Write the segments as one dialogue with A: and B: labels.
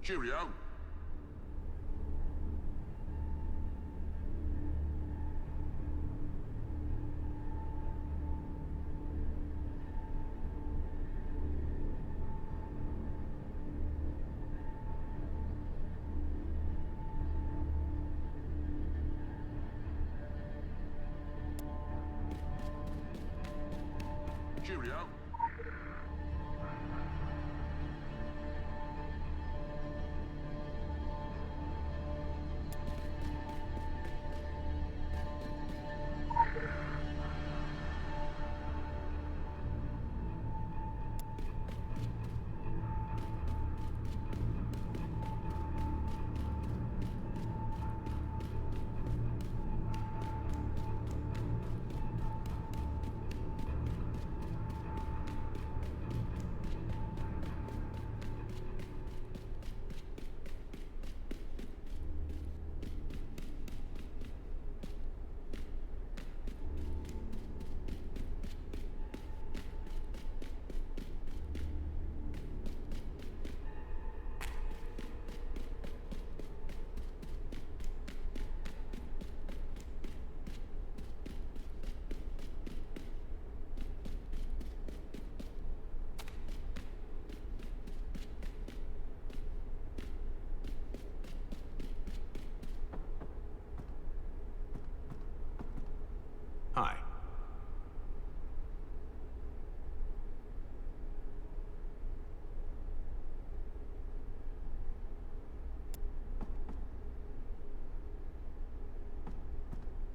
A: Cheerio. Cheerio.
B: Hi.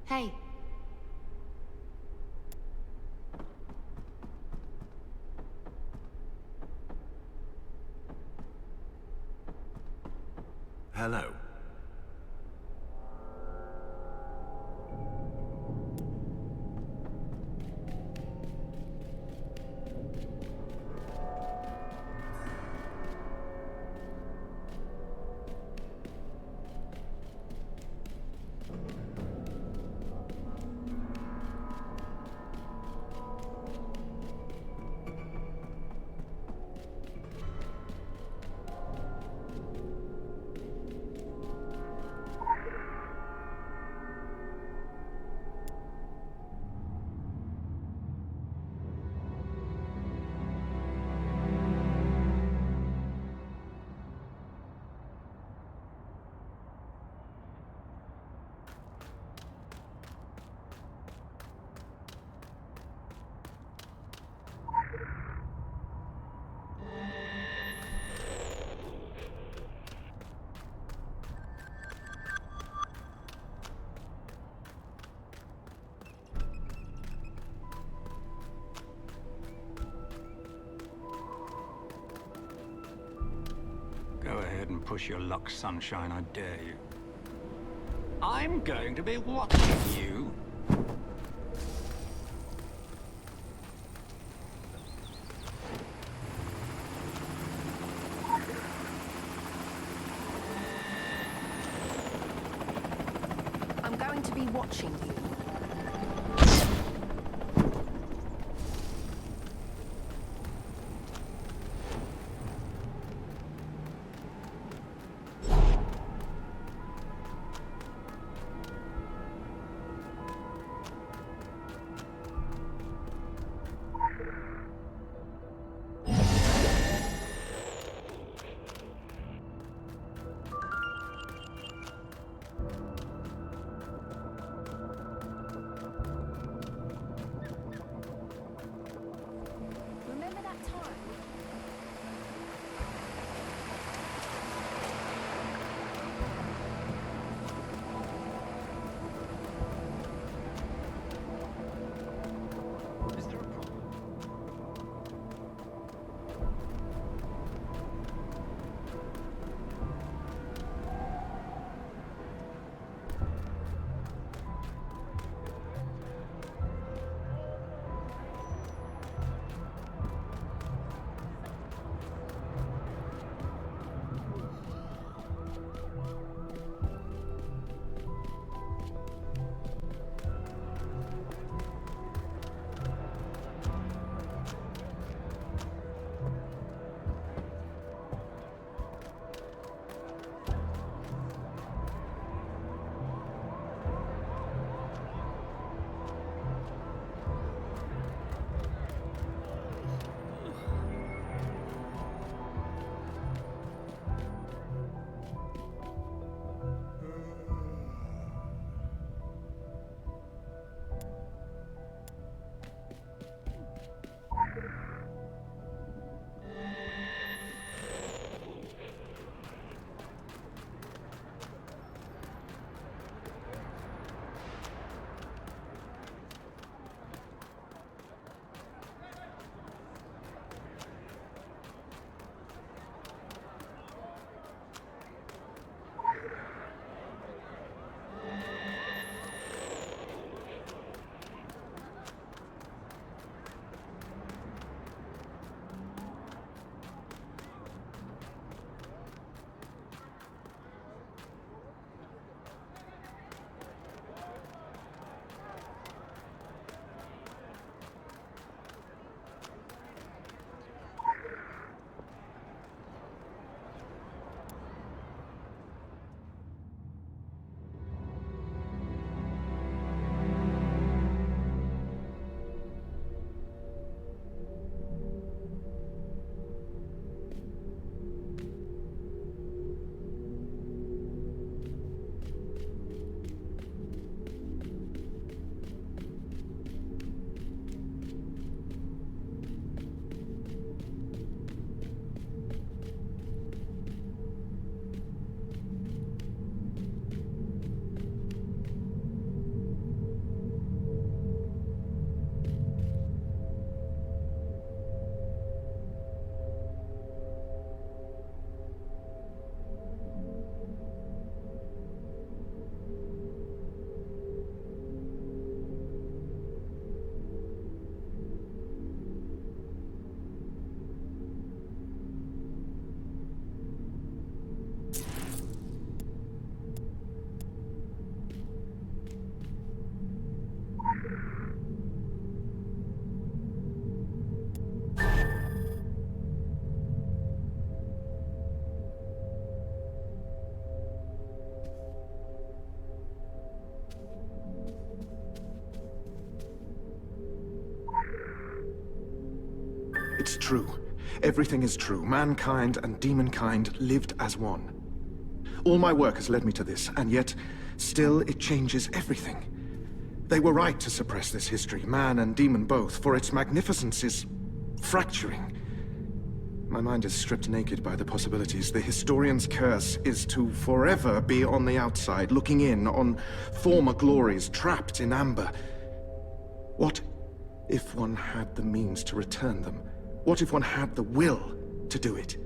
C: Hey.
B: Hello.
D: Go ahead and push your luck, sunshine, I dare you. I'm going to be watching you.
C: I'm going to be watching you.
A: It's true. Everything is true. Mankind and demonkind lived as one. All my work has led me to this, and yet, still it changes everything. They were right to suppress this history, man and demon both, for its magnificence is fracturing. My mind is stripped naked by the possibilities. The historian's curse is to forever be on the outside, looking in on former glories trapped in amber. What if one had the means to return them? What if one had the will to do it?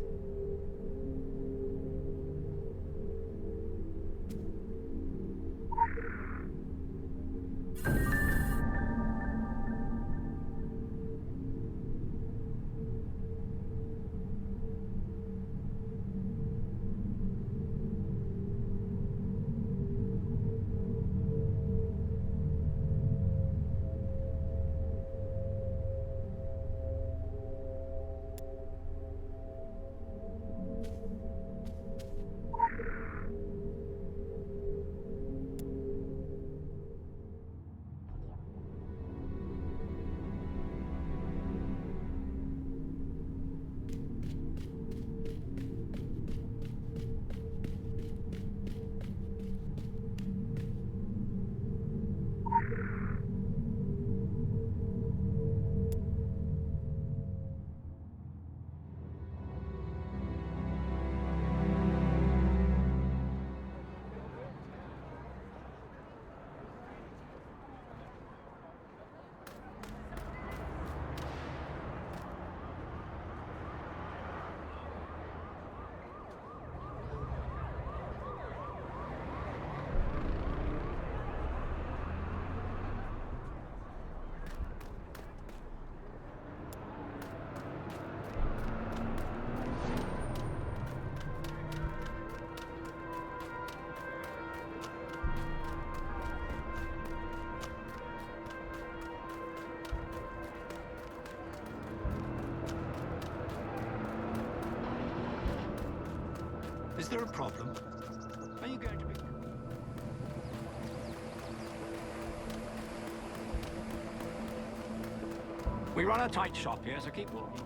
D: Is there a problem? Are you going to be... We run a tight shop here, so keep walking.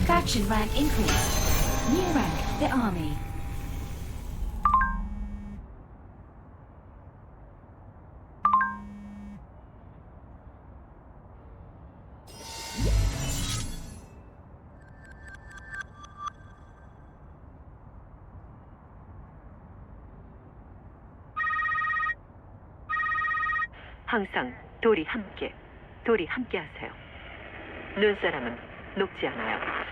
E: Faction rank increased. New rank, the army.
F: 항상 돌이 함께 하세요. 눈사람은 녹지 않아요.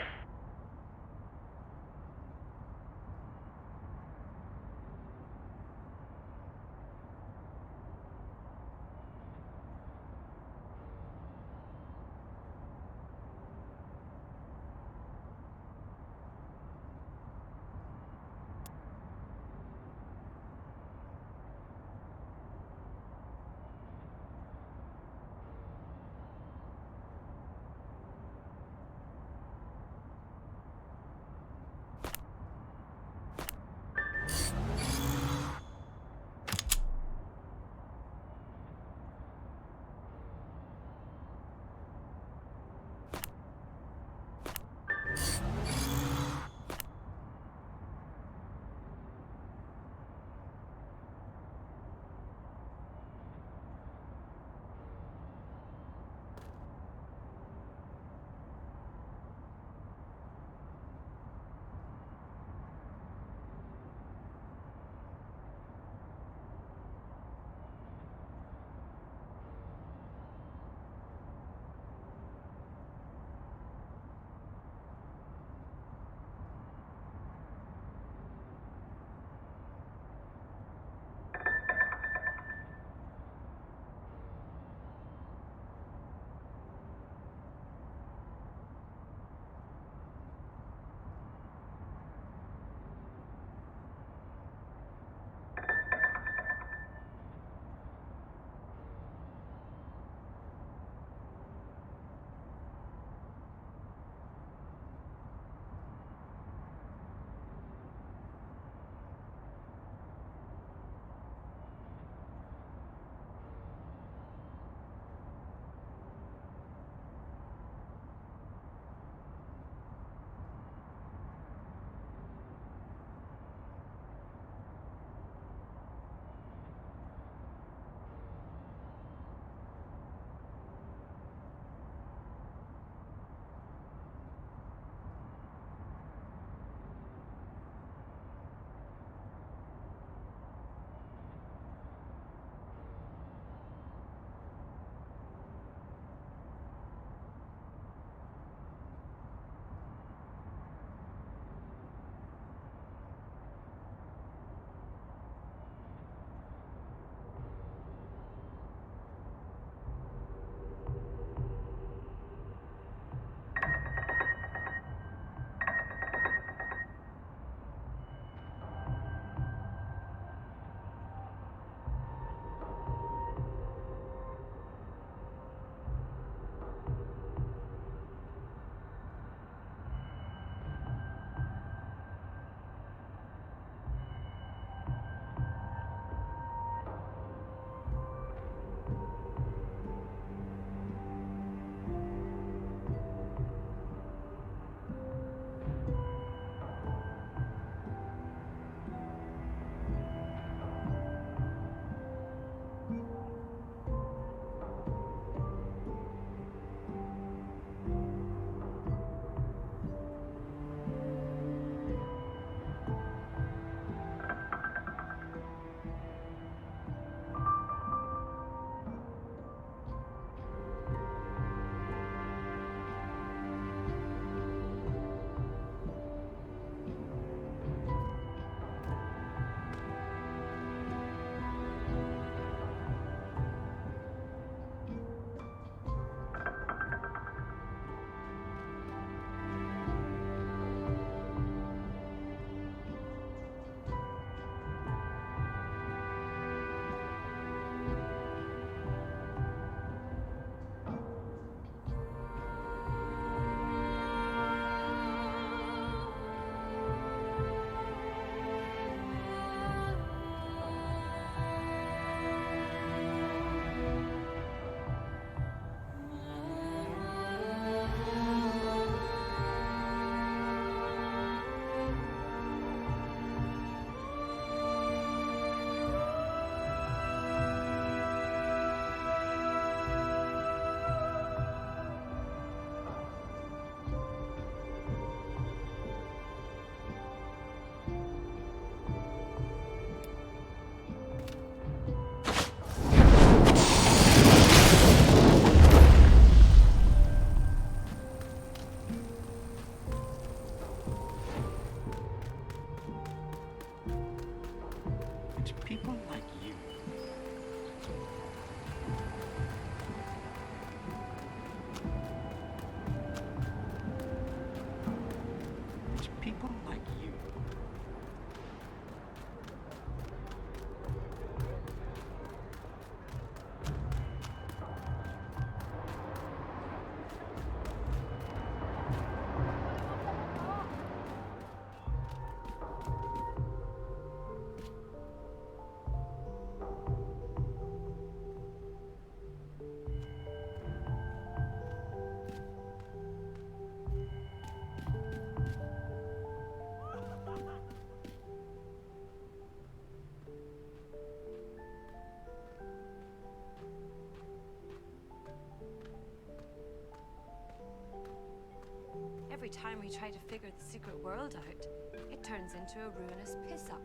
C: time we try to figure the secret world out, it turns into a ruinous piss-up.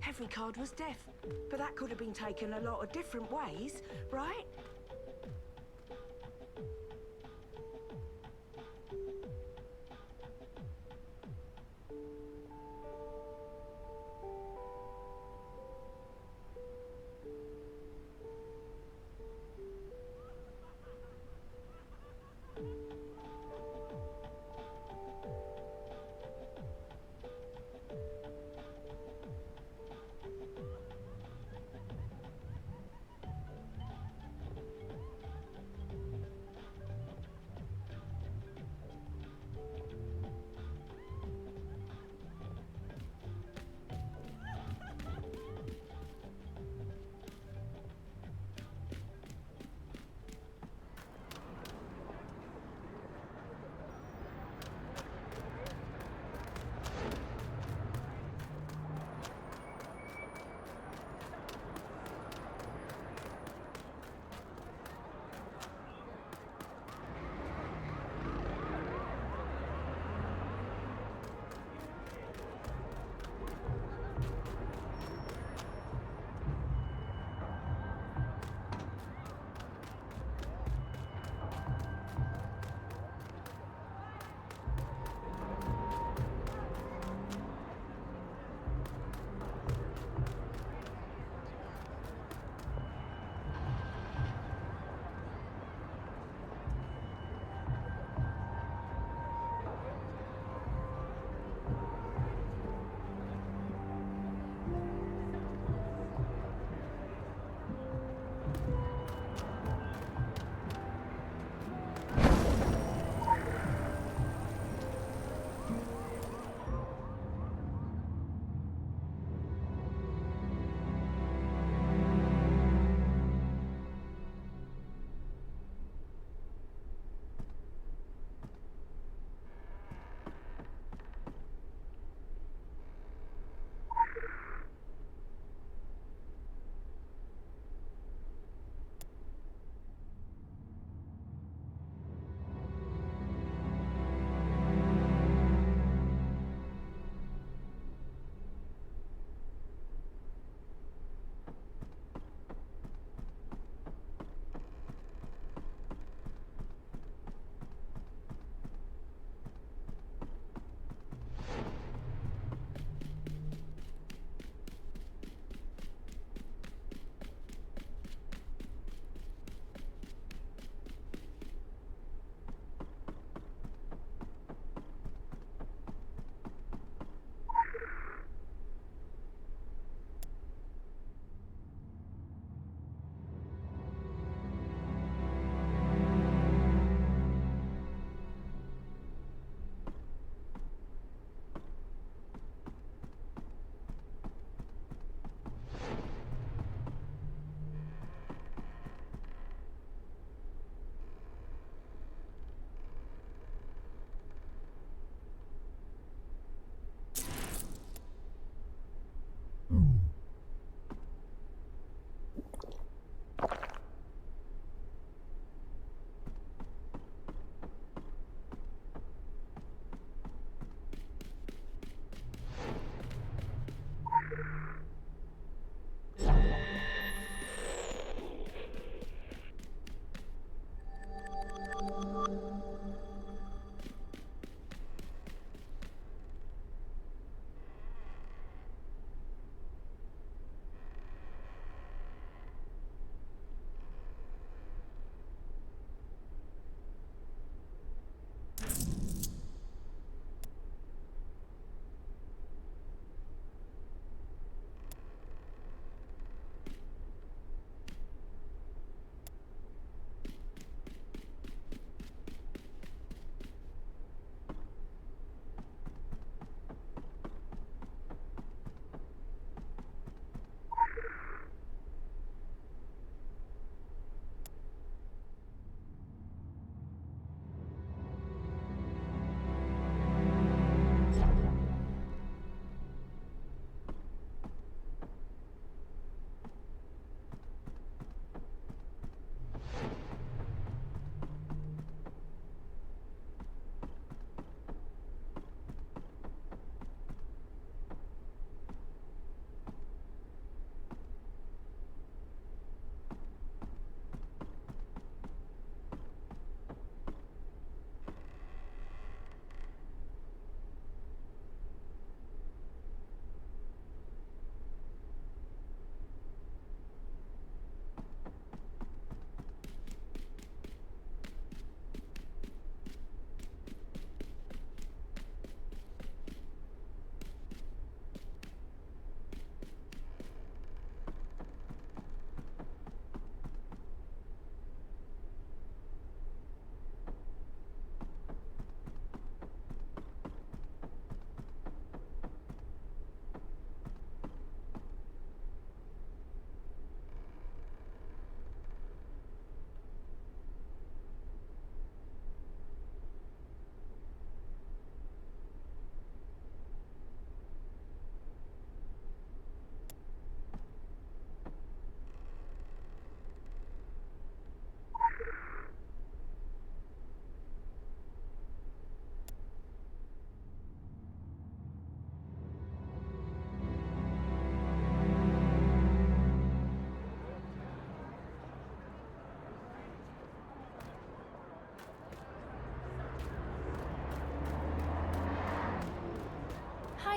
G: Every card was deaf, but that could have been taken a lot of different ways, right?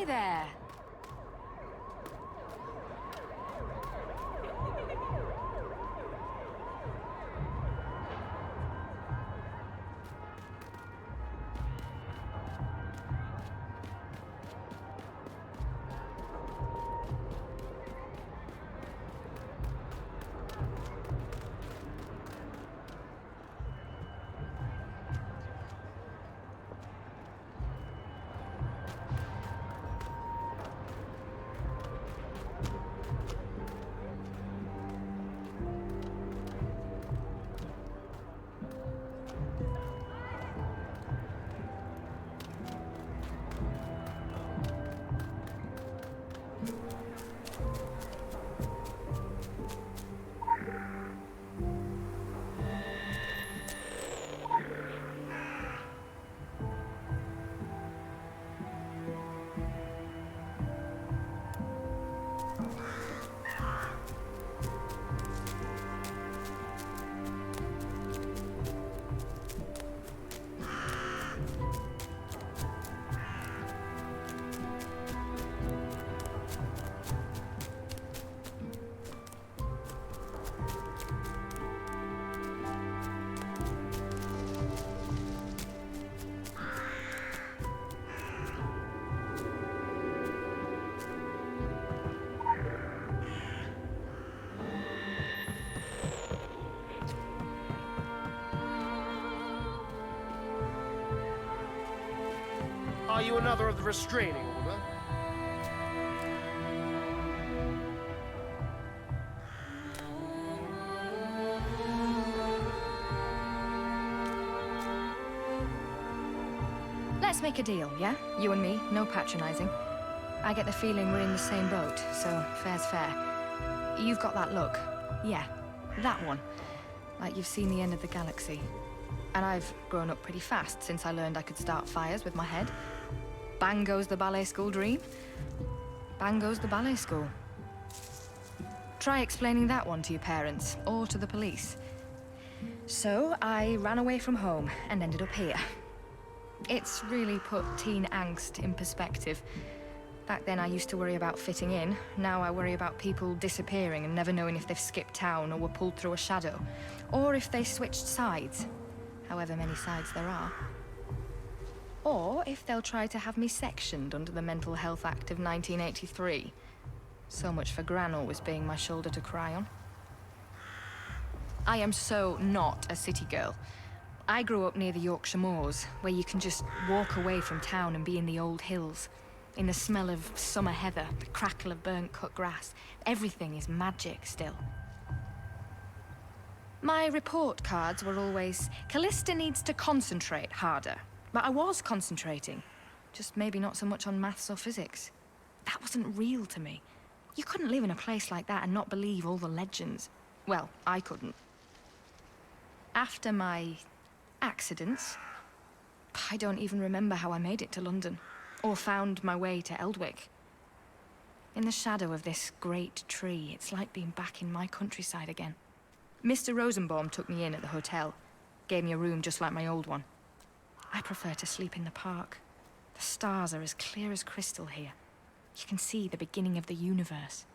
C: there.
H: Are you another of the restraining order?
I: Let's make a deal, yeah? You and me, no patronizing. I get the feeling we're in the same boat, so fair's fair. You've got that look. Yeah, that one. Like you've seen the end of the galaxy. And I've grown up pretty fast since I learned I could start fires with my head. Bang goes the ballet school dream. Bang goes the ballet school. Try explaining that one to your parents, or to the police. So, I ran away from home and ended up here. It's really put teen angst in perspective. Back then I used to worry about fitting in. Now I worry about people disappearing and never knowing if they've skipped town or were pulled through a shadow. Or if they switched sides. However many sides there are. Or if they'll try to have me sectioned under the Mental Health Act of 1983. So much for Gran always being my shoulder to cry on. I am so not a city girl. I grew up near the Yorkshire Moors, where you can just walk away from town and be in the old hills. In the smell of summer heather, the crackle of burnt cut grass. Everything is magic still. My report cards were always, Callista needs to concentrate harder. But I was concentrating. Just maybe not so much on maths or physics. That wasn't real to me. You couldn't live in a place like that and not believe all the legends. Well, I couldn't. After my accidents, I don't even remember how I made it to London, or found my way to Eldwick. In the shadow of this great tree, it's like being back in my countryside again. Mr. Rosenbaum took me in at the hotel, gave me a room just like my old one. I prefer to sleep in the park. The stars are as clear as crystal here. You can see the beginning of the universe.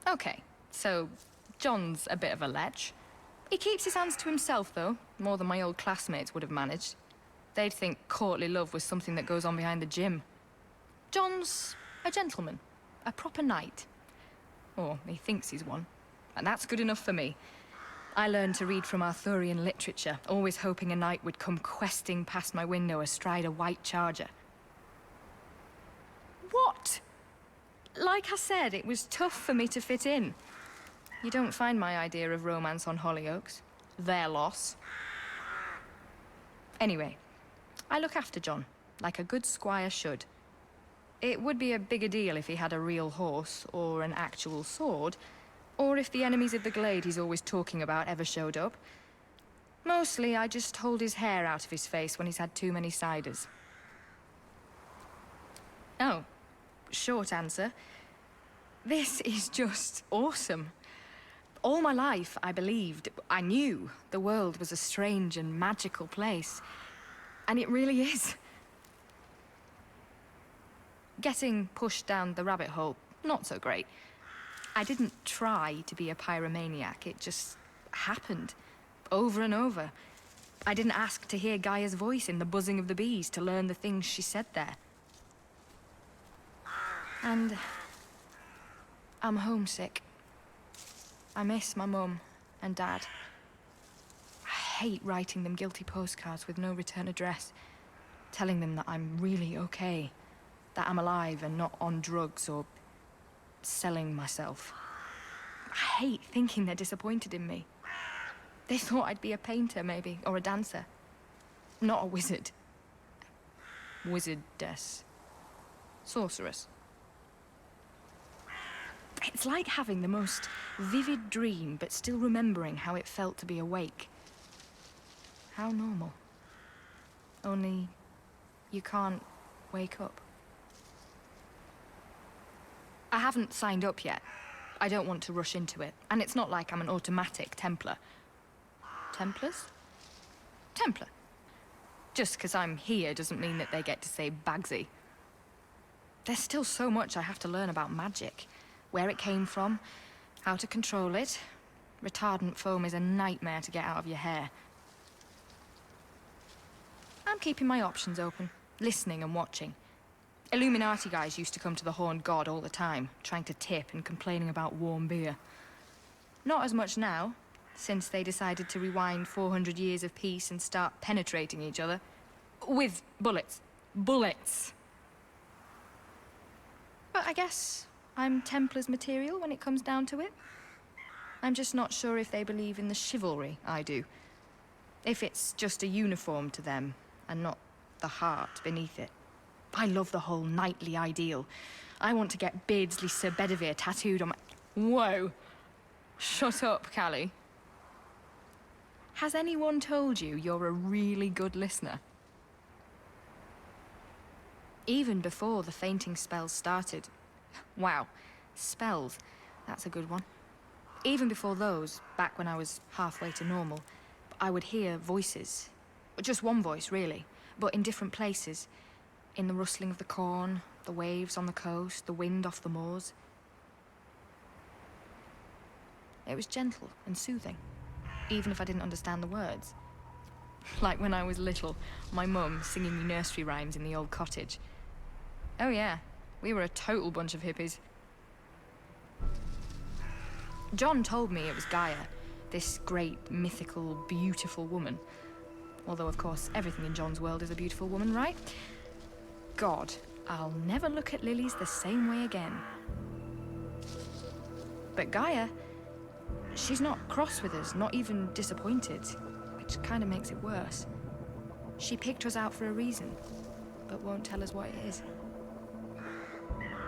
I: Okay, so John's a bit of a lech. He keeps his hands to himself, though, more than my old classmates would have managed. They'd think courtly love was something that goes on behind the gym. John's a gentleman, a proper knight. Or he thinks he's one, and that's good enough for me. I learned to read from Arthurian literature, always hoping a knight would come questing past my window astride a white charger. What? Like I said, it was tough for me to fit in. You don't find my idea of romance on Hollyoaks. Their loss. Anyway, I look after John, like a good squire should. It would be a bigger deal if he had a real horse, or an actual sword, or if the enemies of the glade he's always talking about ever showed up. Mostly, I just hold his hair out of his face when he's had too many ciders. Oh, short answer. This is just awesome. All my life, I believed, I knew the world was a strange and magical place. And it really is. Getting pushed down the rabbit hole, not so great. I didn't try to be a pyromaniac, it just happened. Over and over. I didn't ask to hear Gaia's voice in the buzzing of the bees to learn the things she said there. And I'm homesick. I miss my mum and dad. I hate writing them guilty postcards with no return address, telling them that I'm really okay, that I'm alive and not on drugs or selling myself. I hate thinking they're disappointed in me. They thought I'd be a painter, maybe, or a dancer. Not a wizard. Wizardess. Sorceress. It's like having the most vivid dream, but still remembering how it felt to be awake. How normal. Only you can't wake up. I haven't signed up yet. I don't want to rush into it, and it's not like I'm an automatic Templar. Templars? Templar. Just because I'm here doesn't mean that they get to say Bagsy. There's still so much I have to learn about magic. Where it came from, how to control it. Retardant foam is a nightmare to get out of your hair. I'm keeping my options open, listening and watching. Illuminati guys used to come to the Horned God all the time, trying to tip and complaining about warm beer. Not as much now, since they decided to rewind 400 years of peace and start penetrating each other. With bullets. Bullets! But I guess I'm Templar's material when it comes down to it. I'm just not sure if they believe in the chivalry I do. If it's just a uniform to them, and not the heart beneath it. I love the whole knightly ideal. I want to get Beardsley Sir Bedivere tattooed on my... Whoa! Shut up, Callie. Has anyone told you you're a really good listener? Even before the fainting spells started... Wow, spells. That's a good one. Even before those, back when I was halfway to normal, I would hear voices. Just one voice, really, but in different places. In the rustling of the corn, the waves on the coast, the wind off the moors. It was gentle and soothing, even if I didn't understand the words. Like when I was little, my mum singing me nursery rhymes in the old cottage. Oh yeah, we were a total bunch of hippies. John told me it was Gaia, this great, mythical, beautiful woman. Although, of course, everything in John's world is a beautiful woman, right? God, I'll never look at lilies the same way again. But Gaia, she's not cross with us, not even disappointed, which kind of makes it worse. She picked us out for a reason, but won't tell us what it is.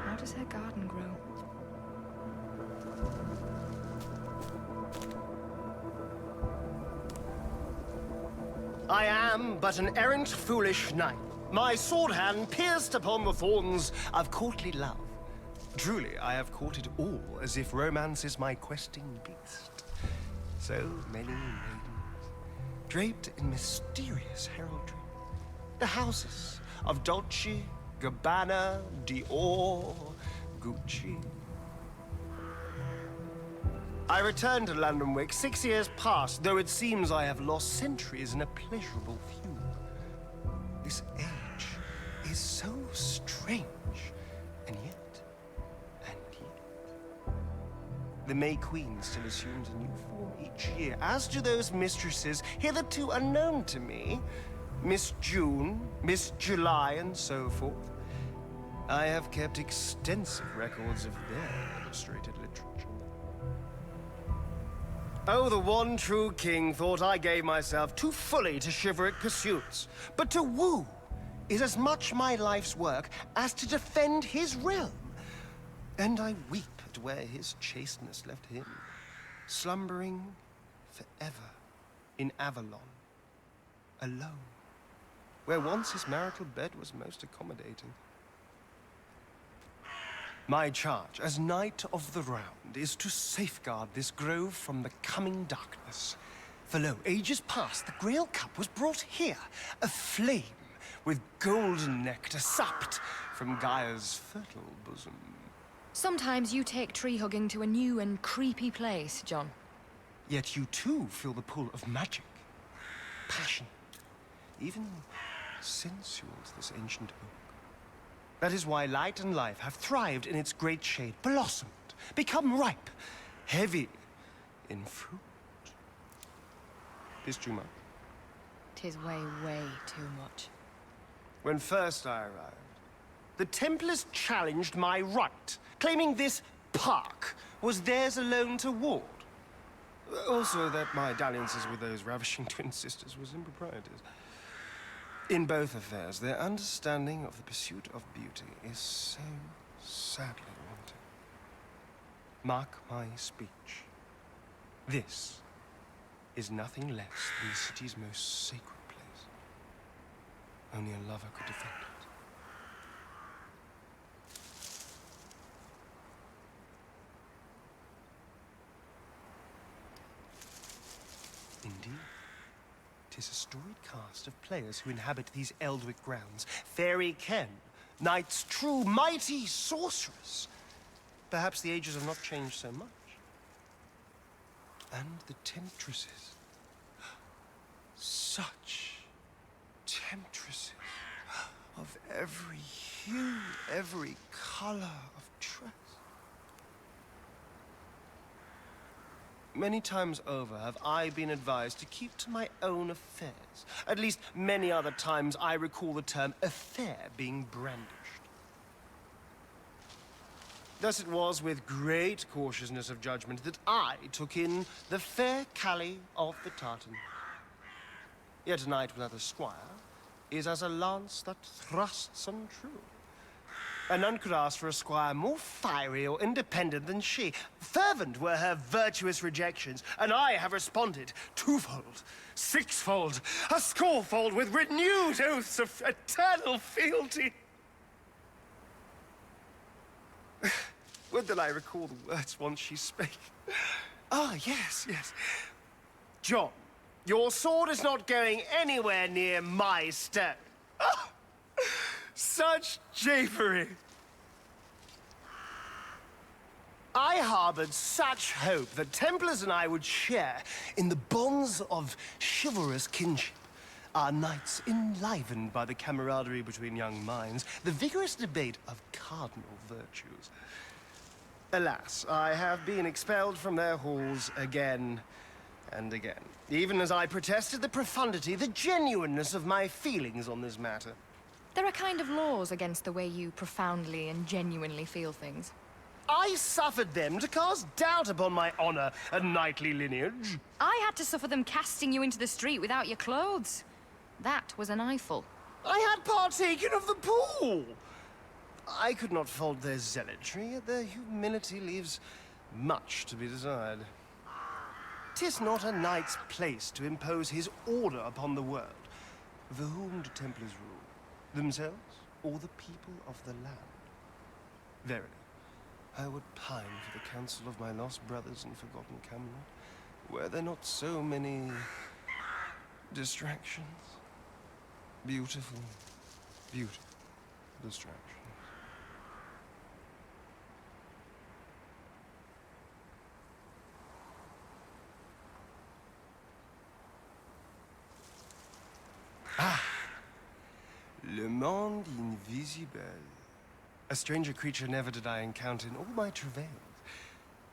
I: How does her garden grow?
H: I am but an errant, foolish knight. My sword hand pierced upon the thorns of courtly love. Truly, I have courted all, as if romance is my questing beast. So many maidens, draped in mysterious heraldry. The houses of Dolce, Gabbana, Dior, Gucci. I returned to London Wick 6 years past, though it seems I have lost centuries in a pleasurable few. This age is so strange, and yet. The May Queen still assumes a new form each year, as do those mistresses hitherto unknown to me. Miss June, Miss July, and so forth. I have kept extensive records of their illustrated literature. Oh, the one true king thought I gave myself too fully to chivalric pursuits. But to woo is as much my life's work as to defend his realm. And I weep at where his chasteness left him, slumbering forever in Avalon, alone, where once his marital bed was most accommodating. My charge as Knight of the Round is to safeguard this grove from the coming darkness. For lo, ages past, the Grail Cup was brought here, aflame with golden nectar supped from Gaia's fertile bosom.
I: Sometimes you take tree hugging to a new and creepy place, John.
H: Yet you too feel the pull of magic, passion, even sensual to this ancient oak. That is why light and life have thrived in its great shade, blossomed, become ripe, heavy in fruit. 'Tis too much.
I: 'Tis way, way too much.
H: When first I arrived, the Templars challenged my right, claiming this park was theirs alone to ward. Also that my dalliances with those ravishing twin sisters was improprietous. In both affairs, their understanding of the pursuit of beauty is so sadly wanting. Mark my speech. This is nothing less than the city's most sacred place. Only a lover could defend it. Indeed. 'Tis a storied cast of players who inhabit these Eldwick grounds. Fairy Ken, knights true, mighty sorceress. Perhaps the ages have not changed so much. And the temptresses. Such temptresses. Of every hue, every color of dress. Many times over have I been advised to keep to my own affairs. At least many other times I recall the term affair being brandished. Thus it was with great cautiousness of judgment that I took in the fair Callie of the Tartan. Yet a knight without a squire is as a lance that thrusts untrue. And none could ask for a squire more fiery or independent than she. Fervent were her virtuous rejections, and I have responded twofold, sixfold, a scorefold with renewed oaths of eternal fealty. Would that I recall the words once she spake. Ah, yes, yes. John, your sword is not going anywhere near my stone. Ah! Such japery! I harbored such hope that Templars and I would share in the bonds of chivalrous kinship. Our nights enlivened by the camaraderie between young minds, the vigorous debate of cardinal virtues. Alas, I have been expelled from their halls again and again, even as I protested the profundity, the genuineness of my feelings on this matter.
I: There are kind of laws against the way you profoundly and genuinely feel things.
H: I suffered them to cast doubt upon my honor and knightly lineage.
I: I had to suffer them casting you into the street without your clothes. That was an eyeful.
H: I had partaken of the pool. I could not fault their zealotry, yet their humility leaves much to be desired. 'Tis not a knight's place to impose his order upon the world. For whom do Templars rule? Themselves, or the people of the land? Verily, I would pine for the counsel of my lost brothers in forgotten Camelot. Were there not so many distractions? Beautiful, beautiful distractions. Le monde invisible. A stranger creature never did I encounter in all my travails.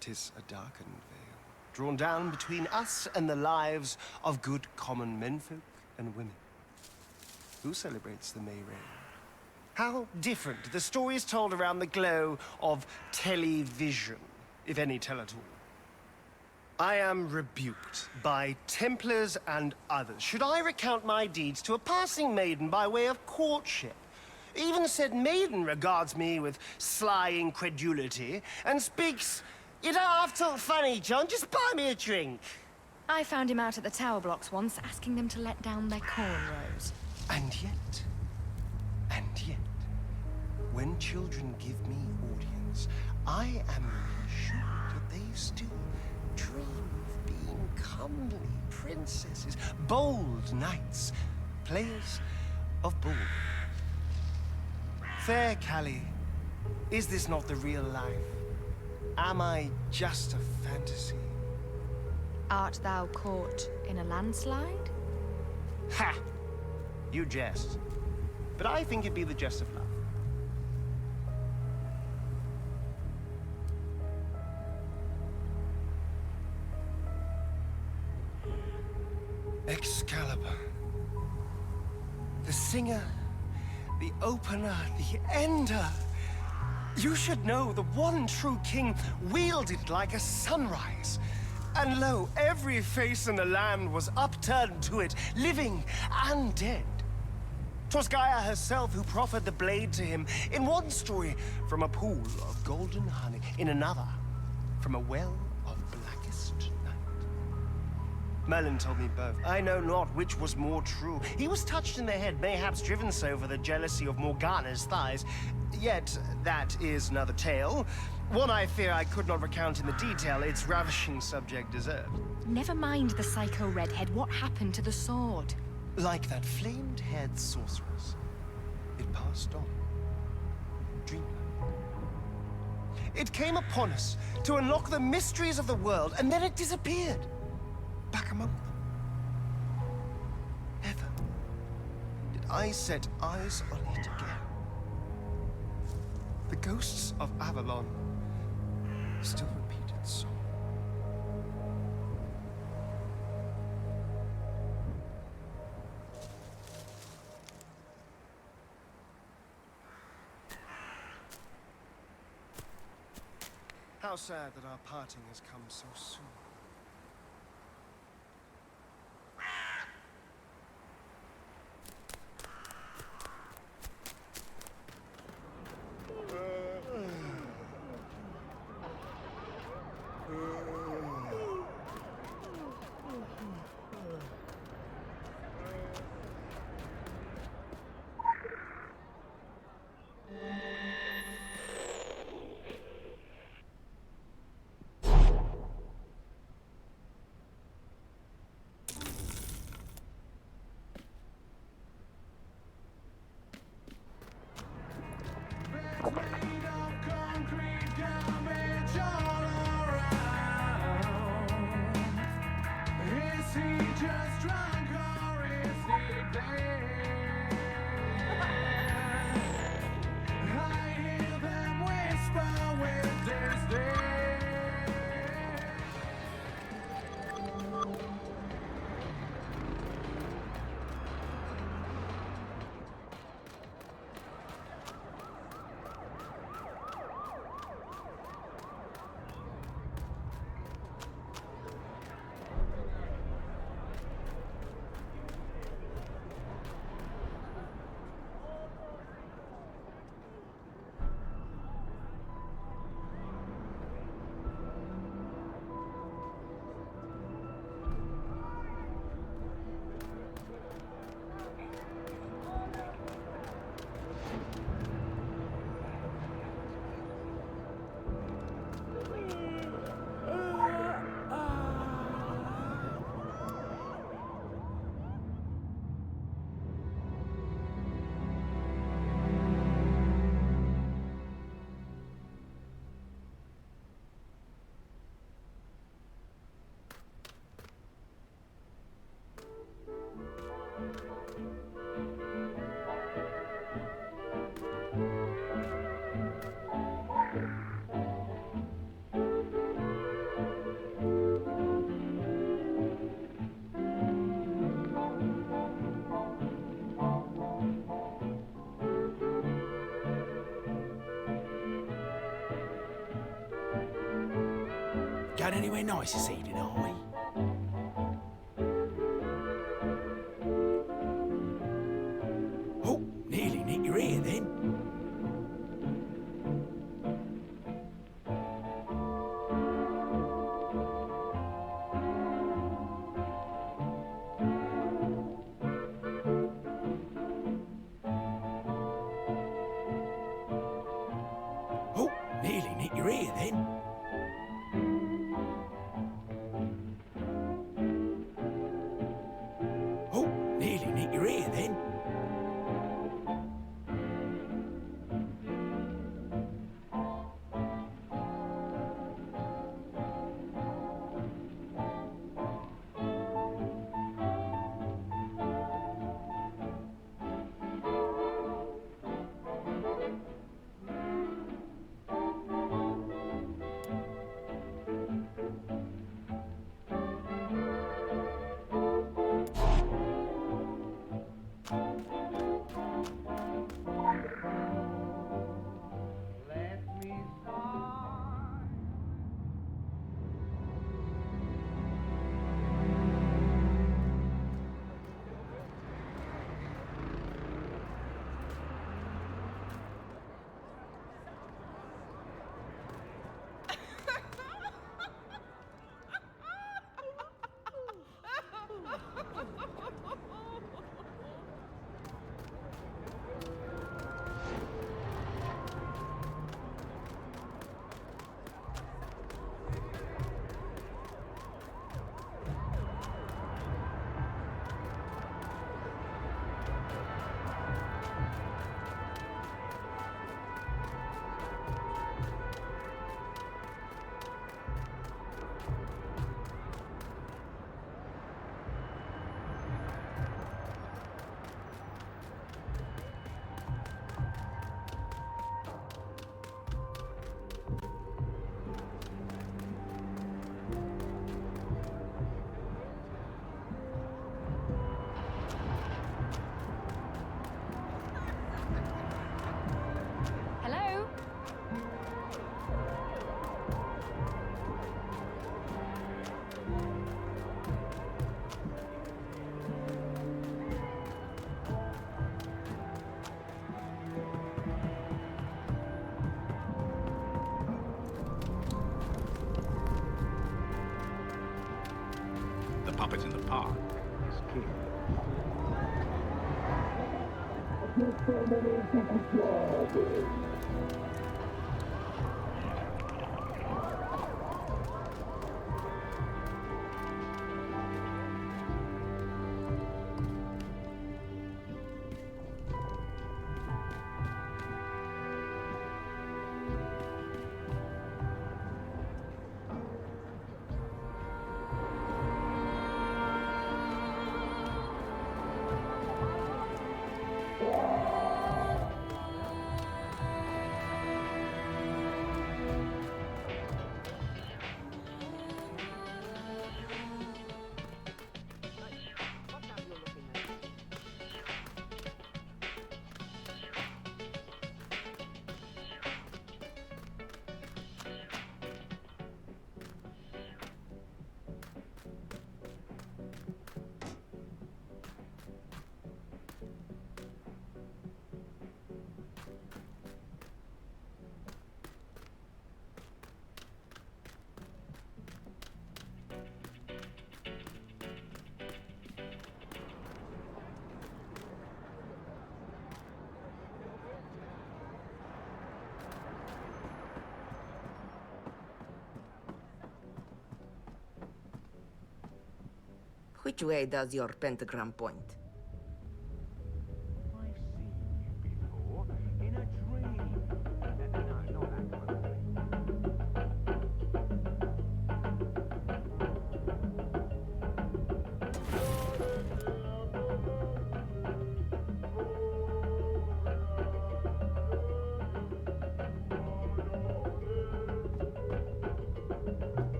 H: 'Tis a darkened veil, drawn down between us and the lives of good common menfolk and women. Who celebrates the May Reign? How different the stories told around the glow of television, if any tell at all. I am rebuked by Templars and others. Should I recount my deeds to a passing maiden by way of courtship? Even said maiden regards me with sly incredulity and speaks, "You don't have to look funny, John, just buy me a drink."
I: I found him out at the tower blocks once, asking them to let down their cornrows.
H: And yet, when children give me audience, I am reassured that they still dream of being comely princesses, bold knights, players of Bull. Fair Callie, is this not the real life? Am I just a fantasy?
I: Art thou caught in a landslide?
H: Ha! You jest. But I think it be the jest of love. Excalibur. The singer, the opener, the ender. You should know the one true king wielded like a sunrise. And lo, every face in the land was upturned to it, living and dead. 'Twas Gaia herself who proffered the blade to him, in one story from a pool of golden honey, in another from a well of blackest night. Merlin told me both. I know not which was more true. He was touched in the head, mayhaps driven so for the jealousy of Morgana's thighs. Yet, that is another tale. One I fear I could not recount in the detail its ravishing subject deserved.
I: Never mind the psycho redhead. What happened to the sword?
H: Like that flamed-haired sorceress, it passed on, dreamlike. It came upon us to unlock the mysteries of the world, and then it disappeared, back among them. Never did I set eyes on it again. The ghosts of Avalon still repeat its song. How sad that our parting has come so soon.
J: Going anywhere nice this evening, are we? Oh, nearly nicked your ear then. Oh, nearly nicked your ear then. Oh, nearly nicked your ear then.
B: puppet in the park is king.
G: Which way does your pentagram point?
J: I've seen you before in a dream. No, not that kind of thing.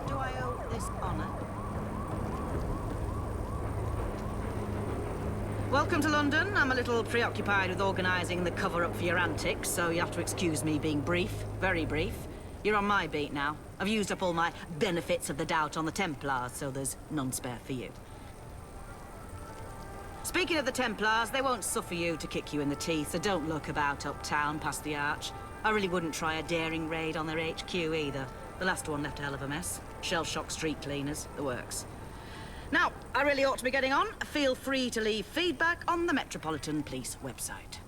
K: Do I owe this honor? Welcome to London. I'm a little preoccupied with organising the cover-up for your antics, so you have to excuse me being brief, very brief. You're on my beat now. I've used up all my benefits of the doubt on the Templars, so there's none spare for you. Speaking of the Templars, they won't suffer you to kick you in the teeth, so don't look about uptown past the arch. I really wouldn't try a daring raid on their HQ either. The last one left a hell of a mess. Shell-shock street cleaners, the works. Now, I really ought to be getting on. Feel free to leave feedback on the Metropolitan Police website.